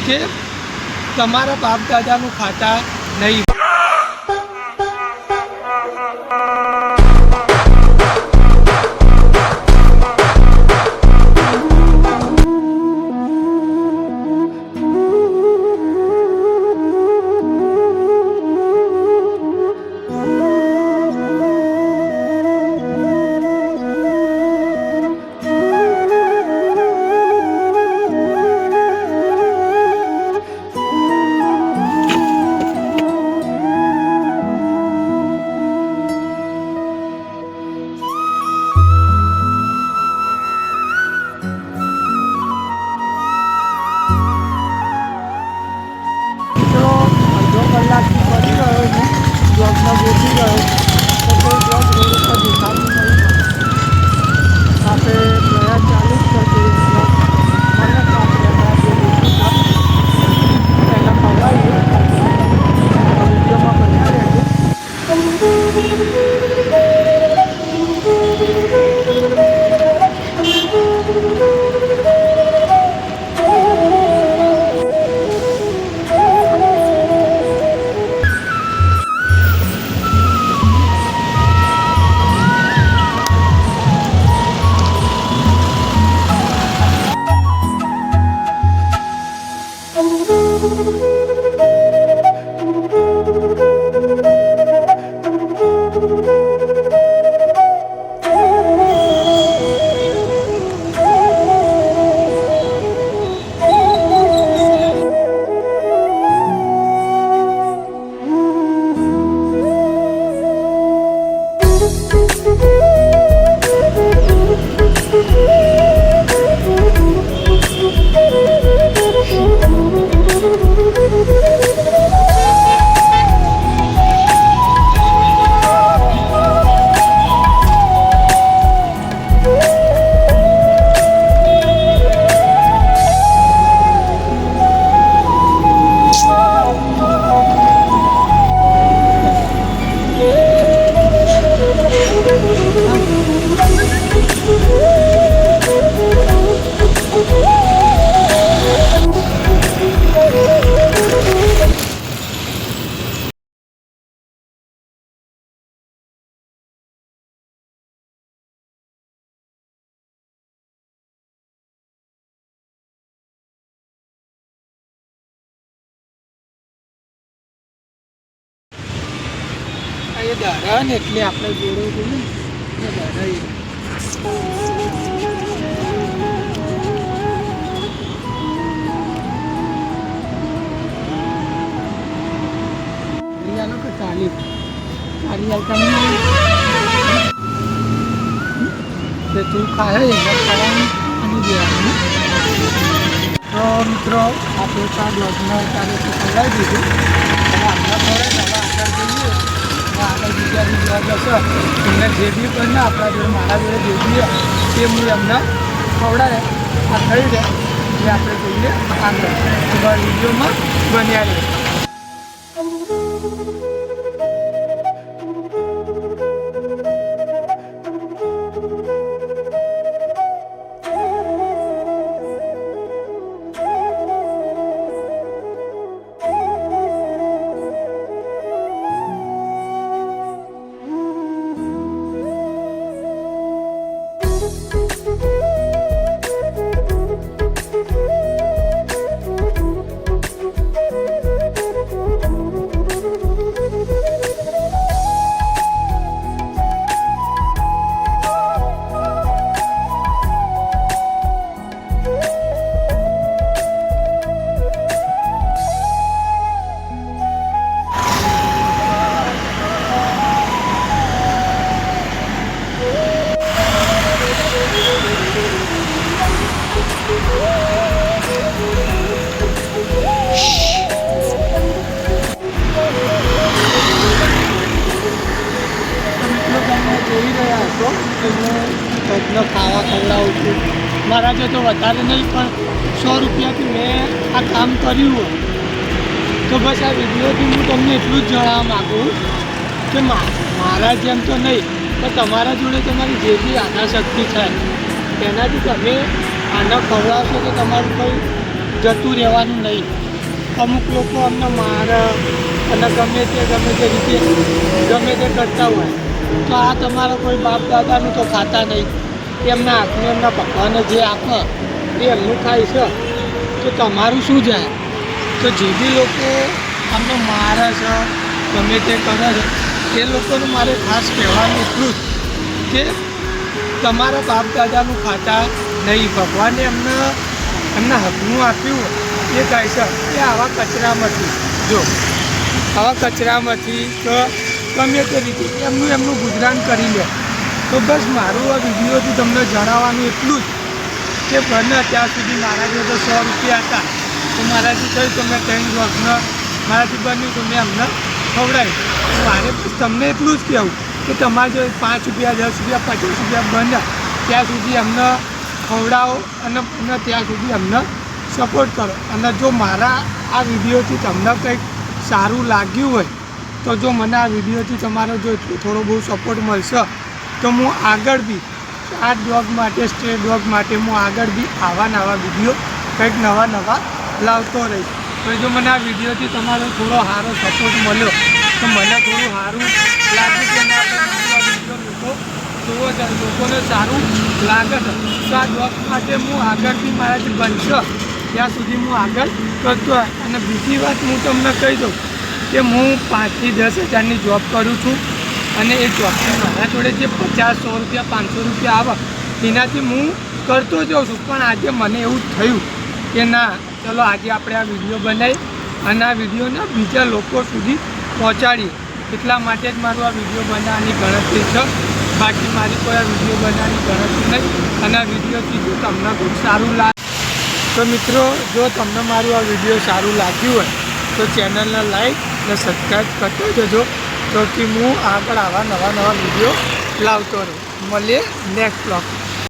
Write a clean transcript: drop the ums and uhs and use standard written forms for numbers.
જે તમારા બાપ દાદાનું ખાતા નહીં. બ્લોગમાં બેસી ગયો તો કોઈ બ્લોગ રોડ ઉપર દેખાતું નહીં. આપણે પ્રયાસ ચાલુ જ થશે. મને તો આપણે પહેલાં ખવડાવીએ વિડીયોમાં બન્યા રહેશે. એ દાડા ને એટલે આપણે જોડે જોઈએ ને દાડા ચાલી આવતા તું ખાય એમાં ખાવાનું અને દેવાનું. તો મિત્રો આપણે આ બ્લોગમાં અત્યારે ખવડાવી દીધું અને આપણા ખવડાય ને હવે આગળ જોઈએ આગળ બીજા બ્લોગ હશે એમને જે બી પણ આપણા જોડે મારા જોડે જે બી તે હું એમને ખવડાવે આ થઈ જાય એ આપણે જોઈએ આગળ વિડીયોમાં બન્યા રહે. પગનો ખાવા ખવડાવું છું. મારા જો તો વધારે નહીં પણ 100 રૂપિયાથી મેં આ કામ કર્યું હોય તો બસ આ વિડીયોથી હું તમને એટલું જ જણાવવા માગું કે મારા જેમ તો નહીં પણ તમારા જોડે તમારી જે બી આધાશક્તિ છે તેનાથી તમે આને ખવડાવશો તો તમારું કંઈ જતું રહેવાનું નહીં. અમુક લોકો અમને મારે અને ગમે તે રીતે ગમે તે કરતા હોય, તો આ તમારા કોઈ બાપ દાદાનું તો ખાતા નહીં. એમના હાથને એમના ભગવાને જે આપે એ એમનું ખાય છે. તો તમારું શું જાય? તો જે બી લોકો અમને મારે છે, ગમે તે કરે છે, એ લોકોનું મારે ખાસ કહેવાનું એટલું જ કે તમારા બાપ દાદાનું ખાતા નહીં. ભગવાને એમના હકનું આપ્યું એ કહે છે કે આવા કચરામાંથી, જો આવા કચરામાંથી કે ગમે તે રીતે એમનું ગુજરાન કરી લે. તો બસ મારું આ વિડીયોથી તમને જણાવવાનું એટલું જ કે બને ત્યાં સુધી મારા જોડે 100 રૂપિયા હતા, તો મારાથી થયું તો મેં 3 ડોગને મારાથી બન્યું તો મેં અમને ખવડાવ્યું. મારે બસ તમને એટલું જ કહેવું કે તમારે જો 5 રૂપિયા 10 રૂપિયા 50 રૂપિયા બન્યા ત્યાં સુધી અમને ખવડાવો અને ત્યાં સુધી અમને સપોર્ટ કરો. અને જો મારા આ વિડીયોથી તમને કંઈક સારું લાગ્યું હોય તો જો મને આ વિડીયોથી તમારો જો એટલું થોડો બહુ સપોર્ટ મળશે તો હું આગળ બી આ ડોગ માટે, સ્ટ્રે ડોગ માટે હું આગળ બી આવા વિડીયો કંઈક નવા લાવતો રહીશ. તો જો મને આ વિડીયોથી તમારો થોડો સારો સપોર્ટ મળ્યો તો મને થોડું સારું લાગ્યું કે ના આ વિડીયો લોકોને સારું લાગે છે. તો આ ડોગ માટે હું આગળ બી મારાથી બનશે ત્યાં સુધી હું આગળ કરતો હોય. અને બીજી વાત હું તમને કહી દઉં કે હું 5 થી 10 હજારની જોબ કરું છું અને એ જોબથી મારા જોડે જે 50, 100 રૂપિયા 500 રૂપિયા આવે એનાથી હું કરતો જાઉં છું. પણ આજે મને એવું થયું કે ના, ચલો આજે આપણે આ વિડીયો બનાવી અને આ વિડીયોને બીજા લોકો સુધી પહોંચાડીએ. એટલા માટે જ મારું આ વિડીયો બનાવવાની ગણતરી છે. બાકી મારી કોઈ આ વિડીયો બનાવવાની ગણતરી નહીં. અને આ વિડીયોથી જો તમને ખૂબ સારું લાગે તો મિત્રો, જો તમને મારું આ વિડીયો સારું લાગ્યું હોય તો ચેનલને લાઈક અને સબસ્ક્રાઈબ કરતો જજો, તો કે હું આગળ આવા નવા વિડીયો લાવતો રહું. મળીએ નેક્સ્ટ બ્લોગ.